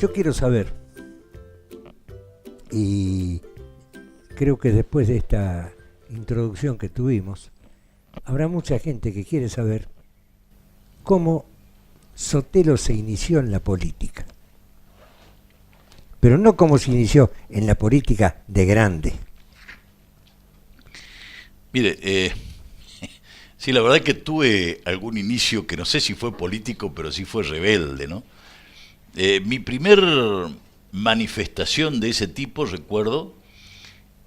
Yo quiero saber, y creo que después de esta introducción que tuvimos, habrá mucha gente que quiere saber cómo Sotelo se inició en la política. Pero no cómo se inició en la política de grande. Mire, sí, la verdad es que tuve algún inicio que no sé si fue político, pero sí fue rebelde, ¿no? Mi primer manifestación de ese tipo, recuerdo,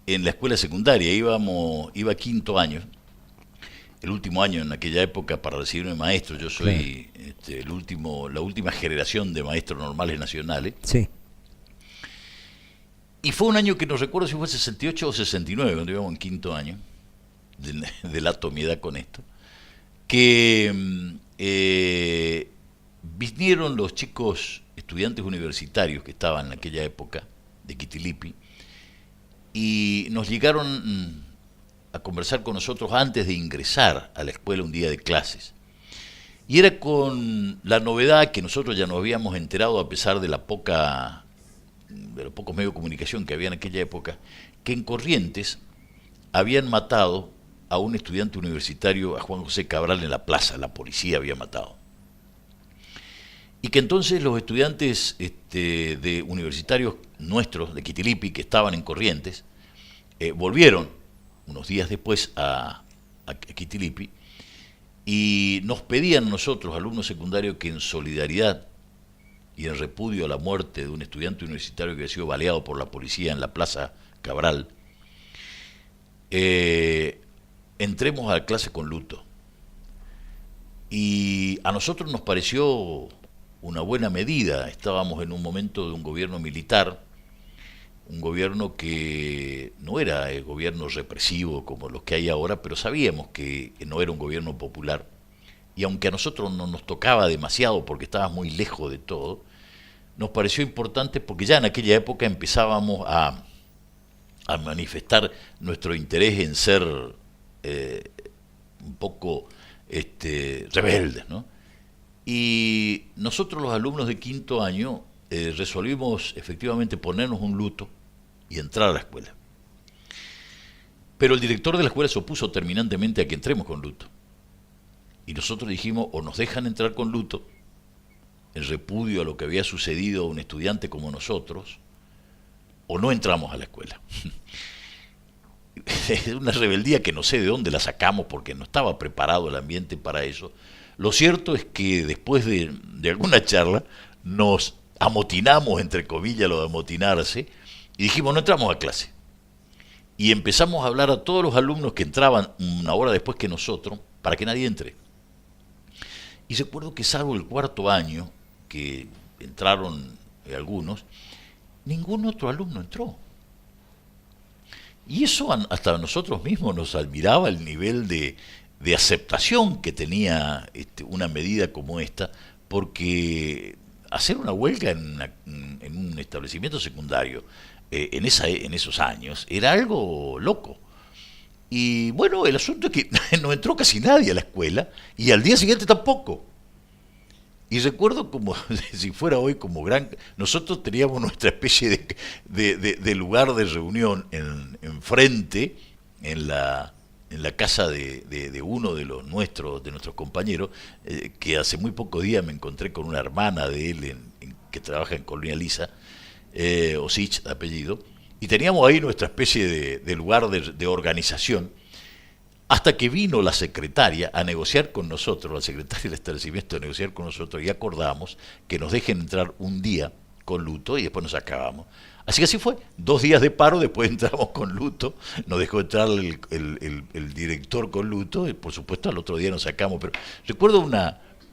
en la escuela secundaria, iba quinto año, el último año en aquella época para recibirme maestro. Yo soy la última generación de maestros normales nacionales. Sí. Y fue un año que no recuerdo si fue 68 o 69, cuando íbamos en quinto año, delato mi edad con esto, que vinieron los chicos estudiantes universitarios que estaban en aquella época de Quitilipi y nos llegaron a conversar con nosotros antes de ingresar a la escuela un día de clases. Y era con la novedad que nosotros ya nos habíamos enterado, a pesar de los pocos medios de comunicación que había en aquella época, que en Corrientes habían matado a un estudiante universitario, a Juan José Cabral, en la plaza. La policía había matado. Y que entonces los estudiantes de universitarios nuestros de Quitilipi, que estaban en Corrientes, volvieron unos días después a Quitilipi y nos pedían nosotros, alumnos secundarios, que en solidaridad y en repudio a la muerte de un estudiante universitario que había sido baleado por la policía en la Plaza Cabral, entremos a la clase con luto. Y a nosotros nos pareció una buena medida. Estábamos en un momento de un gobierno militar, un gobierno que no era el gobierno represivo como los que hay ahora, pero sabíamos que no era un gobierno popular. Y aunque a nosotros no nos tocaba demasiado porque estaba muy lejos de todo, nos pareció importante porque ya en aquella época empezábamos a manifestar nuestro interés en ser un poco rebeldes, ¿no? Y nosotros, los alumnos de quinto año, resolvimos efectivamente ponernos un luto y entrar a la escuela. Pero el director de la escuela se opuso terminantemente a que entremos con luto. Y nosotros dijimos, o nos dejan entrar con luto, en repudio a lo que había sucedido a un estudiante como nosotros, o no entramos a la escuela. Es una rebeldía que no sé de dónde la sacamos porque no estaba preparado el ambiente para eso. Lo cierto es que después de alguna charla nos amotinamos, entre comillas, lo de amotinarse, y dijimos, no entramos a clase. Y empezamos a hablar a todos los alumnos que entraban una hora después que nosotros, para que nadie entre. Y recuerdo que salvo el cuarto año, que entraron algunos, ningún otro alumno entró. Y eso hasta a nosotros mismos nos admiraba el nivel de aceptación que tenía una medida como esta, porque hacer una huelga en un establecimiento secundario en esos años era algo loco. Y bueno, el asunto es que no entró casi nadie a la escuela y al día siguiente tampoco. Y recuerdo como si fuera hoy, nosotros teníamos nuestra especie de lugar de reunión enfrente, en la casa de uno de nuestros compañeros, que hace muy pocos días me encontré con una hermana de él que trabaja en Colonia Lisa, Osich de apellido, y teníamos ahí nuestra especie de lugar de organización, hasta que vino la secretaria a negociar con nosotros, la secretaria del establecimiento a negociar con nosotros, y acordamos que nos dejen entrar un día con luto y después nos acabamos. Así que así fue, 2 días de paro, después entramos con luto, nos dejó entrar el director con luto, y por supuesto al otro día nos sacamos, pero recuerdo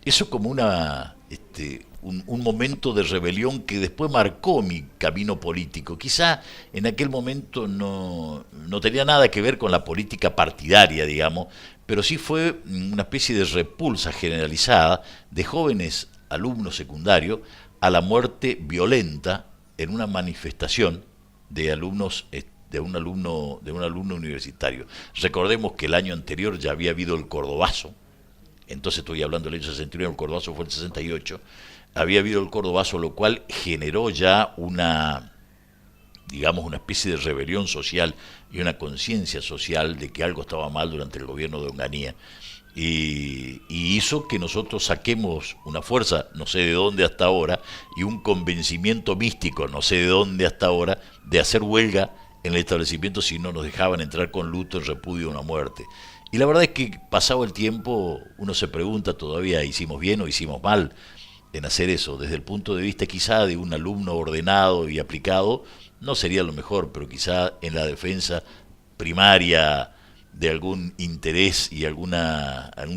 eso como un momento de rebelión que después marcó mi camino político. Quizá en aquel momento no tenía nada que ver con la política partidaria, digamos, pero sí fue una especie de repulsa generalizada de jóvenes alumnos secundarios a la muerte violenta en una manifestación de alumnos de un alumno universitario. Recordemos que el año anterior ya había habido el Cordobazo, entonces estoy hablando del año 69, el Cordobazo fue el 68, había habido el Cordobazo, lo cual generó ya digamos, una especie de rebelión social y una conciencia social de que algo estaba mal durante el gobierno de Onganía. Y hizo que nosotros saquemos una fuerza, no sé de dónde hasta ahora, y un convencimiento místico, no sé de dónde hasta ahora, de hacer huelga en el establecimiento si no nos dejaban entrar con luto en repudio a una muerte. Y la verdad es que pasado el tiempo uno se pregunta todavía, ¿hicimos bien o hicimos mal en hacer eso? Desde el punto de vista quizá de un alumno ordenado y aplicado, no sería lo mejor, pero quizá en la defensa primaria de algún interés y algún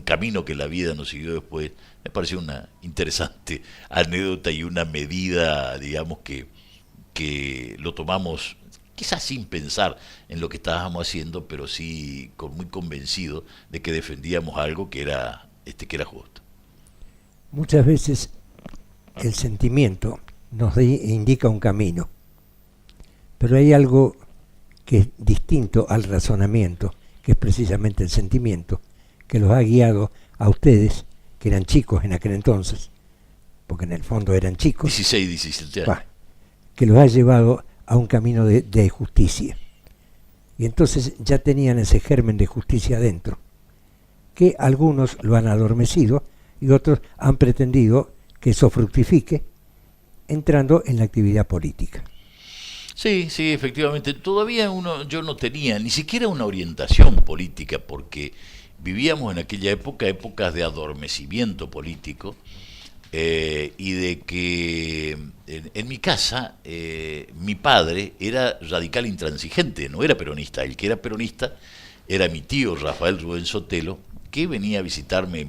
camino que la vida nos siguió después, me pareció una interesante anécdota y una medida, digamos, que lo tomamos quizás sin pensar en lo que estábamos haciendo, pero sí muy convencido de que defendíamos algo que era justo. Muchas veces el sentimiento nos indica un camino, pero hay algo que es distinto al razonamiento, que es precisamente el sentimiento, que los ha guiado a ustedes, que eran chicos en aquel entonces, porque en el fondo eran chicos. 16, 17 años. Que los ha llevado a un camino de justicia. Y entonces ya tenían ese germen de justicia adentro, que algunos lo han adormecido y otros han pretendido que eso fructifique entrando en la actividad política. Sí, sí, efectivamente. Todavía yo no tenía ni siquiera una orientación política porque vivíamos en aquella época épocas de adormecimiento político y de que en mi casa mi padre era radical intransigente, no era peronista. El que era peronista era mi tío Rafael Rubén Sotelo, que venía a visitarme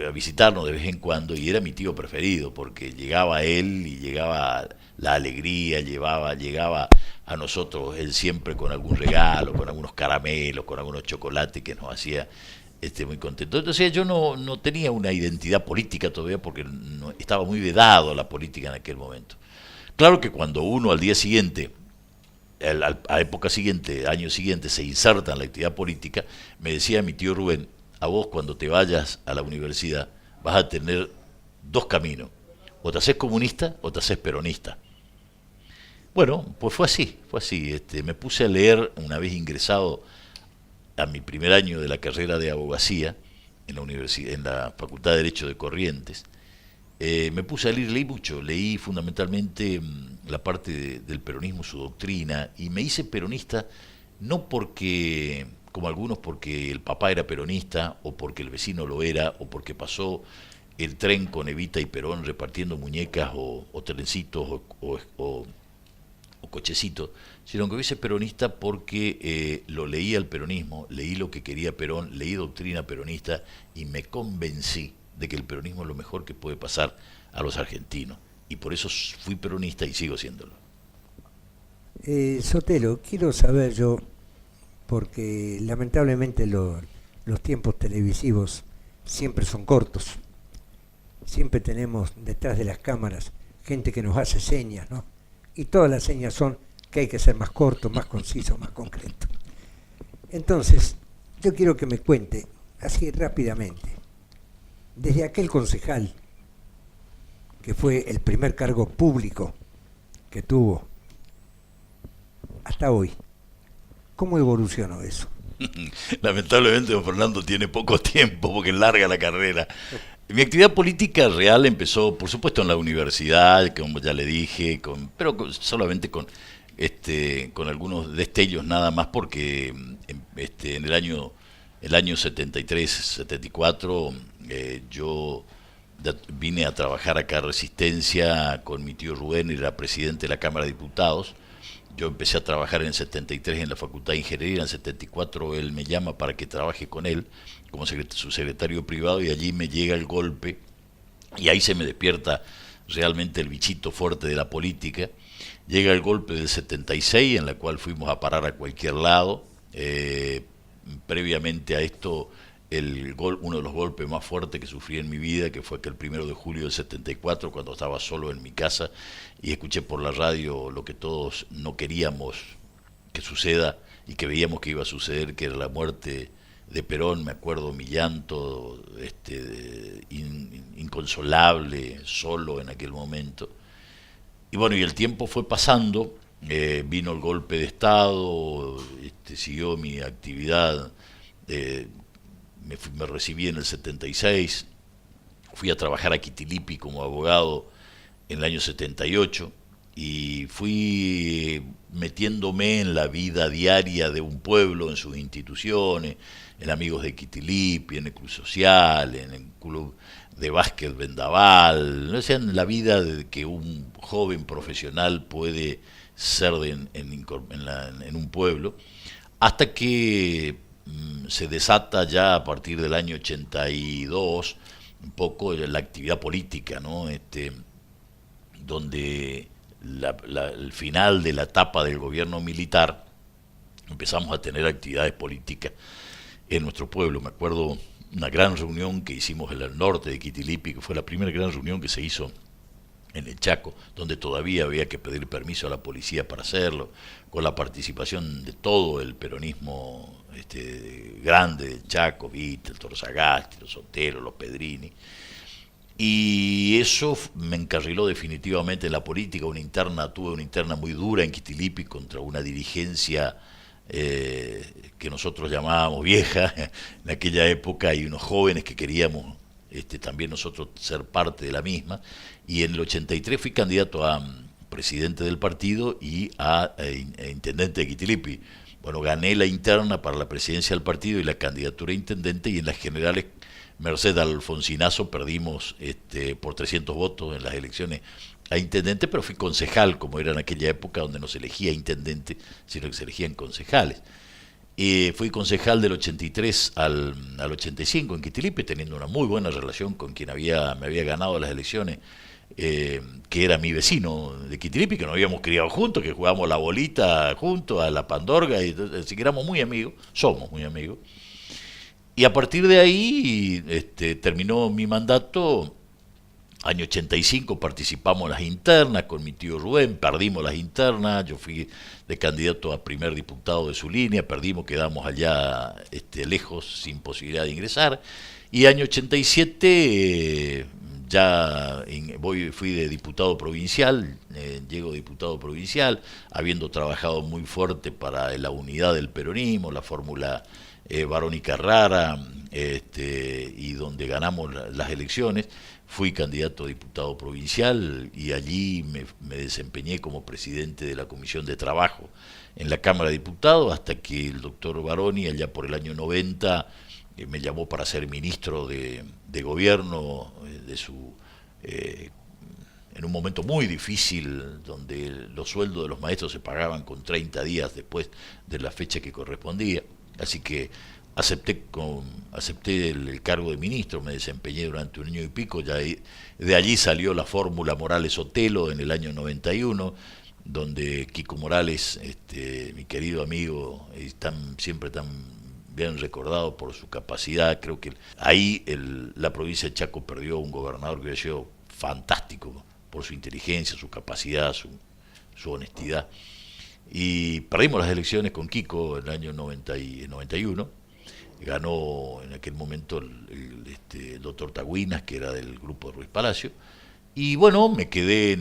a visitarnos de vez en cuando, y era mi tío preferido porque llegaba él y llegaba la alegría, llegaba a nosotros él siempre con algún regalo, con algunos caramelos, con algunos chocolates que nos hacía muy contentos. Entonces yo no tenía una identidad política todavía porque estaba muy vedado a la política en aquel momento. Claro que cuando uno al día siguiente, a época siguiente, año siguiente, se inserta en la actividad política, me decía mi tío Rubén: a vos cuando te vayas a la universidad vas a tener dos caminos, o te haces comunista o te haces peronista. Bueno, pues fue así. Me puse a leer una vez ingresado a mi primer año de la carrera de abogacía en la universidad, en la Facultad de Derecho de Corrientes. Me puse a leí mucho, leí fundamentalmente la parte del peronismo, su doctrina, y me hice peronista no porque, como algunos, porque el papá era peronista, o porque el vecino lo era, o porque pasó el tren con Evita y Perón repartiendo muñecas o trencitos o cochecitos, sino que me hice peronista porque lo leí al peronismo, leí lo que quería Perón, leí doctrina peronista y me convencí de que el peronismo es lo mejor que puede pasar a los argentinos. Y por eso fui peronista y sigo siéndolo. Sotelo, quiero saber yo, porque lamentablemente los tiempos televisivos siempre son cortos. Siempre tenemos detrás de las cámaras gente que nos hace señas, ¿no? Y todas las señas son que hay que ser más corto, más conciso, más concreto. Entonces, yo quiero que me cuente, así rápidamente, desde aquel concejal, que fue el primer cargo público que tuvo, hasta hoy, ¿cómo evolucionó eso? Lamentablemente don Fernando tiene poco tiempo porque es larga la carrera. Mi actividad política real empezó, por supuesto, en la universidad, como ya le dije, pero solamente con algunos destellos nada más, porque en el año 73, 74, yo vine a trabajar acá a Resistencia con mi tío Rubén, era presidente de la Cámara de Diputados. Yo empecé a trabajar en el 73 en la Facultad de Ingeniería, en el 74 él me llama para que trabaje con él como su secretario privado, y allí me llega el golpe y ahí se me despierta realmente el bichito fuerte de la política. Llega el golpe del 76 en la cual fuimos a parar a cualquier lado. Previamente a esto, uno de los golpes más fuertes que sufrí en mi vida, que fue aquel 1 de julio del 74, cuando estaba solo en mi casa y escuché por la radio lo que todos no queríamos que suceda y que veíamos que iba a suceder, que era la muerte de Perón, me acuerdo mi llanto inconsolable, solo en aquel momento. Y bueno, y el tiempo fue pasando, vino el golpe de Estado, siguió mi actividad, eh, me recibí en el 76, fui a trabajar a Quitilipi como abogado en el año 78 y fui metiéndome en la vida diaria de un pueblo, en sus instituciones, en Amigos de Quitilipi, en el Club Social, en el Club de Básquet Vendaval, no sé, en la vida que un joven profesional puede ser en un pueblo, hasta que se desata ya a partir del año 82 un poco la actividad política, ¿no? Donde el final de la etapa del gobierno militar empezamos a tener actividades políticas en nuestro pueblo. Me acuerdo una gran reunión que hicimos en el norte de Quitilipi, que fue la primera gran reunión que se hizo en el Chaco, donde todavía había que pedir permiso a la policía para hacerlo, con la participación de todo el peronismo grande del Chaco, Vita, el Torzagasti, los Sotero, los Pedrini. Y eso me encarriló definitivamente en la política. Tuve una interna muy dura en Quitilipi contra una dirigencia que nosotros llamábamos vieja en aquella época, y unos jóvenes que queríamos también nosotros ser parte de la misma. Y en el 83 fui candidato a presidente del partido y a intendente de Quitilipi. Bueno, gané la interna para la presidencia del partido y la candidatura a intendente, y en las generales, merced al Alfonsinazo, perdimos por 300 votos en las elecciones a intendente, pero fui concejal, como era en aquella época donde no se elegía intendente, sino que se elegían concejales. Fui concejal del 83 al 85 en Quitilipi, teniendo una muy buena relación con quien me había ganado las elecciones, que era mi vecino de Quitilipi, que nos habíamos criado juntos, que jugábamos la bolita juntos, a la pandorga, y así que éramos muy amigos, somos muy amigos. Y a partir de ahí terminó mi mandato. Año 85 participamos en las internas con mi tío Rubén, perdimos las internas, yo fui de candidato a primer diputado de su línea, perdimos, quedamos allá lejos, sin posibilidad de ingresar. Y año 87 fui de diputado provincial, llego diputado provincial, habiendo trabajado muy fuerte para la unidad del peronismo, la fórmula Barón y Carrara, y donde ganamos las elecciones. Fui candidato a diputado provincial y allí me desempeñé como presidente de la Comisión de Trabajo en la Cámara de Diputados, hasta que el doctor Baroni, allá por el año 90, me llamó para ser ministro de gobierno en un momento muy difícil, donde los sueldos de los maestros se pagaban con 30 días después de la fecha que correspondía. Así que acepté el cargo de ministro, me desempeñé durante un año y pico, de allí salió la fórmula Morales-Sotelo en el año 91, donde Kiko Morales, mi querido amigo, siempre tan bien recordado por su capacidad. Creo que ahí la provincia de Chaco perdió un gobernador que había sido fantástico por su inteligencia, su capacidad, su honestidad. Y perdimos las elecciones con Kiko en el año 91. Ganó en aquel momento el doctor Tagüinas, que era del grupo de Ruiz Palacio, y bueno, me quedé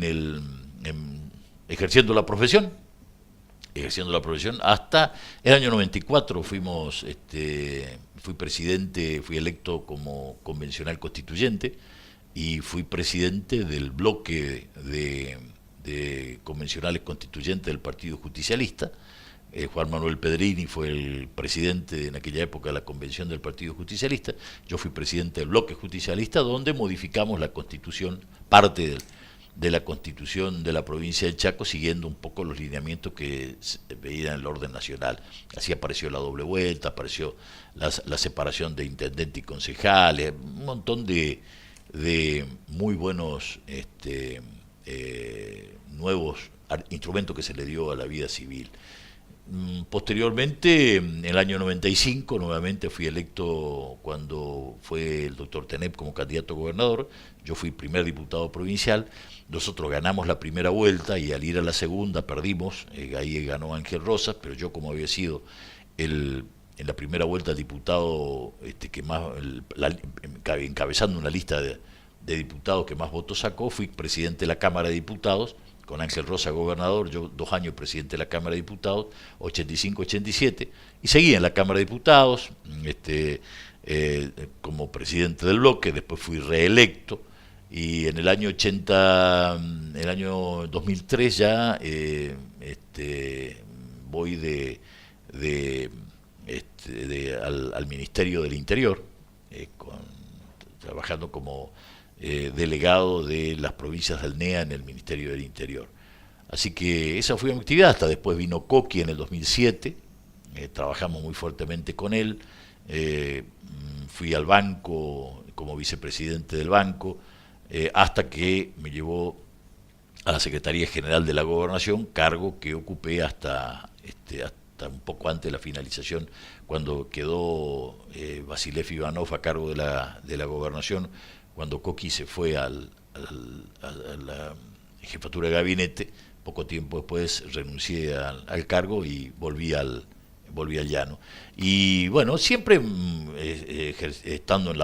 ejerciendo la profesión hasta el año 94. Fui electo como convencional constituyente, y fui presidente del bloque de convencionales constituyentes del Partido Justicialista. Juan Manuel Pedrini fue el presidente en aquella época de la convención del Partido Justicialista. Yo fui presidente del bloque justicialista, donde modificamos la constitución, parte de la constitución de la provincia del Chaco, siguiendo un poco los lineamientos que se veían en el orden nacional. Así apareció la doble vuelta, apareció la separación de intendente y concejales, un montón de muy buenos nuevos instrumentos que se le dio a la vida civil. Posteriormente, en el año 95, nuevamente fui electo cuando fue el doctor Tenep como candidato a gobernador. Yo fui primer diputado provincial. Nosotros ganamos la primera vuelta y al ir a la segunda perdimos. Ahí ganó Ángel Rosas, pero yo, como había sido el en la primera vuelta el diputado que más, encabezando una lista de diputados que más votos sacó, fui presidente de la Cámara de Diputados, con Ángel Rosa gobernador, yo 2 años presidente de la Cámara de Diputados, 85-87, y seguí en la Cámara de Diputados, como presidente del bloque, después fui reelecto, y en el año 2003 ya voy al Ministerio del Interior, trabajando como delegado de las provincias del NEA en el Ministerio del Interior. Así que esa fue mi actividad. Hasta después vino Coqui en el 2007, trabajamos muy fuertemente con él, fui al banco como vicepresidente del banco, hasta que me llevó a la Secretaría General de la Gobernación, cargo que ocupé hasta un poco antes de la finalización, cuando quedó Vasilev Ivanov a cargo de la Gobernación, cuando Coqui se fue a la jefatura de gabinete. Poco tiempo después renuncié al cargo y volví al llano. Y bueno, siempre estando en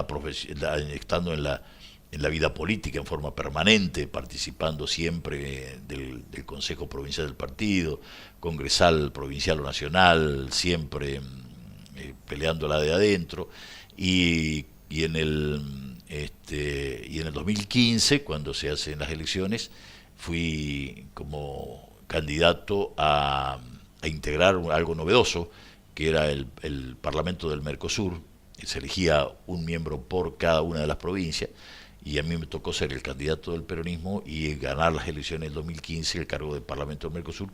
la vida política en forma permanente, participando siempre del Consejo Provincial del Partido, congresal, provincial o nacional, siempre peleándola de adentro, y en el 2015, cuando se hacen las elecciones, fui como candidato a integrar algo novedoso, que era el Parlamento del Mercosur. Se elegía un miembro por cada una de las provincias, y a mí me tocó ser el candidato del peronismo y ganar las elecciones del 2015, el cargo del Parlamento del Mercosur,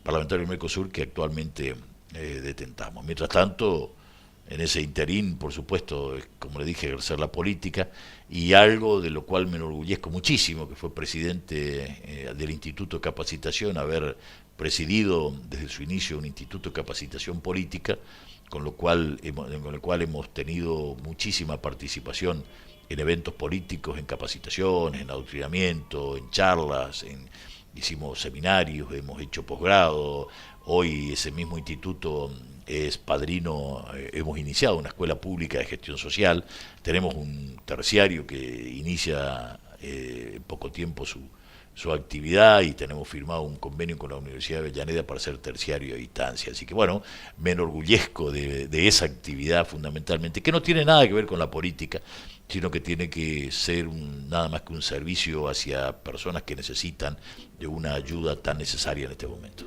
parlamentario del Mercosur que actualmente detentamos. Mientras tanto, en ese interín, por supuesto, como le dije, ejercer la política, y algo de lo cual me enorgullezco muchísimo, que fue presidente del Instituto de Capacitación, haber presidido desde su inicio un Instituto de Capacitación Política, con el cual hemos tenido muchísima participación en eventos políticos, en capacitaciones, en adoctrinamiento, en charlas, hicimos seminarios, hemos hecho posgrado. Hoy ese mismo instituto es padrino, hemos iniciado una escuela pública de gestión social, tenemos un terciario que inicia en poco tiempo su actividad, y tenemos firmado un convenio con la Universidad de Avellaneda para ser terciario a distancia. Así que bueno, me enorgullezco de esa actividad fundamentalmente, que no tiene nada que ver con la política, sino que tiene que ser nada más que un servicio hacia personas que necesitan de una ayuda tan necesaria en este momento.